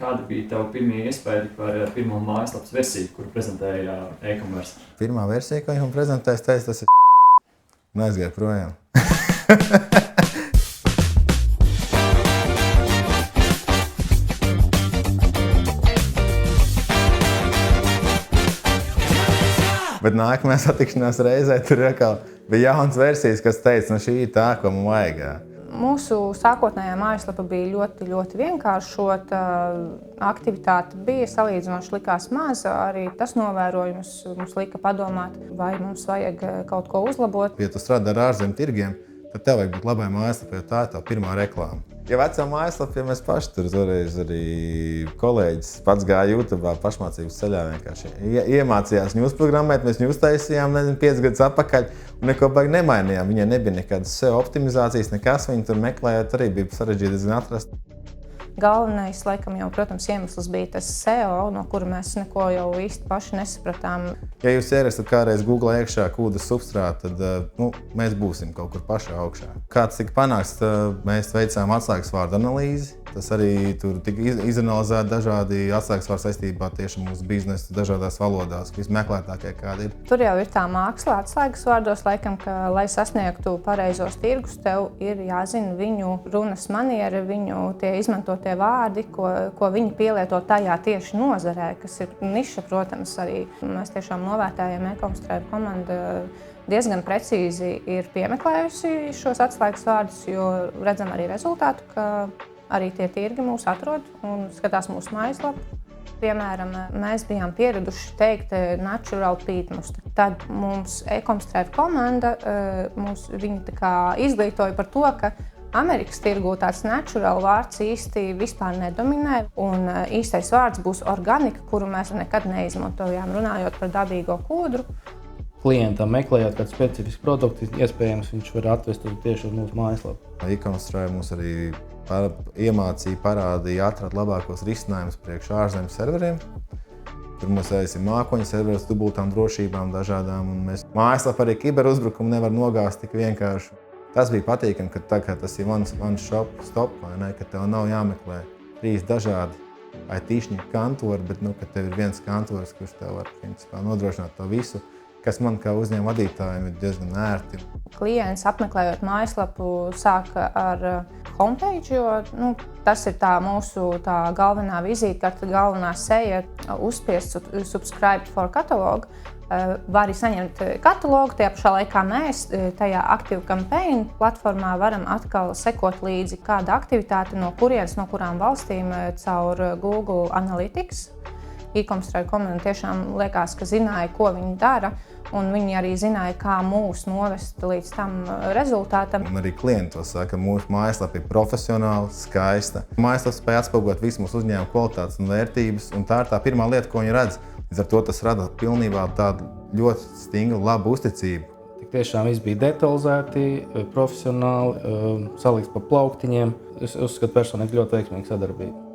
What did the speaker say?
Kāda bija tava pirmie iespēja par pirmo mājaslapas versiju, kuru prezentēja e-commerce? Pirmā versija, ko viņš prezentēs, teica, tas ir un aizgāja projām. Bet nākamajā satikšanās reizē tur bija jauns versijas, kas teica, šī ir tā, ko man vajag. Mūsu sākotnējā mājaslapa bija ļoti vienkāršota. Aktivitāte bija salīdzinoši likās maza. Arī tas novērojums mums lika padomāt, vai mums vajag kaut ko uzlabot. Ja tu strādā ar ārzemju tirgiem, tad tev vajag būt labai mājaslapai, jo tā ir tā pirmā reklāma. Ja vecā mājaslapā mēs paši tur toreiz arī kolēģis pats gāja YouTube pašmācības ceļā vienkārši. Iemācījās ņūs programmēt, mēs ņūs taisījām 5 gadus atpakaļ un neko baigi nemainījām. Viņai nebija nekādas SEO optimizācijas, nekas. Viņi tur meklējot arī bija sarežģīti diezgan atrast. Galvenais, laikam, jau, protams, iemesls bija tas SEO, no kura mēs neko jau īsti paši nesapratām. Ja jūs ierakstat kādreiz Google iekšā kūdas substrātu, tad mēs būsim kaut kur pašā augšā. Kāds tika panāks, mēs veicām atslēgas vārdu analīzi. Tas arī tur tika izanalizēti dažādi atslēgas vārdi saistībā tieši mūsu biznesa dažādās valodās, vismeklētākie kādi ir. Tur jau ir tā māksla atslēgas vārdos, laikam, ka, lai sasniegtu pareizos tirgus, tev ir jāzina viņu runas maniera, viņu tie izmantotie vārdi, ko viņi pielieto tajā tieši nozarē, kas ir niša, protams, arī. Mēs tiešām novērtējam e-commerce komanda diezgan precīzi ir piemeklējusi šos atslēgas vārdus, jo redzam arī rezultātu, ka arī tie tirgi mūs atrod un skatās mūsu mājaslapu. Piemēram, mēs bijām pieraduši teikt natural peatmust. Tad mums e-commerce komanda viņi izglītoja par to, ka Amerikas tirgū tāds natural vārds īsti vispār nedominē, un īstais vārds būs organika, kuru mēs nekad neizmantojām, runājot par dabīgo kūdru. Klientam meklējot kādu specifisku produktu, iespējams viņš var atvest tieši uz mūsu mājaslapu. E-commerce mūs arī iemācīja, parādīja, atrast labākos risinājumus priekš ārzemju serveriem. Tur mums ir mākoņu serveris, dubultām drošībām dažādām, un mēs mājaslapā arī kiberuzbrukumu nevar nogāzt tik vienkārši. Tas bija patīkami, ka tā kā tas ir one shop stop, vai ne, ka tev nav jāmeklē 3 dažādi IT-šņi kantori, bet ka tev ir viens kantors, kurš tev var nodrošināt to visu, kas man kā uzņēmuma vadītājiem ir diezgan ērti. Klients apmeklējot mājaslapu sāka ar homepage, jo tas ir mūsu galvenā vizītkarte, galvenā seja, uzspiest subscribe for catalog. Var arī saņemt katalogu, tajā pašā laikā mēs tajā Active Campaign platformā varam atkal sekot līdzi kāda aktivitāte, no kurām valstīm caur Google Analytics. E-commerce komanda tiešām liekas, ka zināja, ko viņi dara, un viņi arī zināja, kā mūs novest līdz tam rezultātam. Un arī klienti to saka, ka mūsu mājaslapa ir profesionāla, skaista. Mājaslapa spēj atspoguļot visu mūsu uzņēmuma kvalitātes un vērtības, un tā ir tā pirmā lieta, ko viņi redz. Līdz ar to tas rada pilnībā tādu ļoti stingru, labu uzticību. Tik tiešām viss bija detalizēti, profesionāli, salikts pa plauktiņiem. Es uzskatu personīgi ļoti veiksmīgu sadarbību.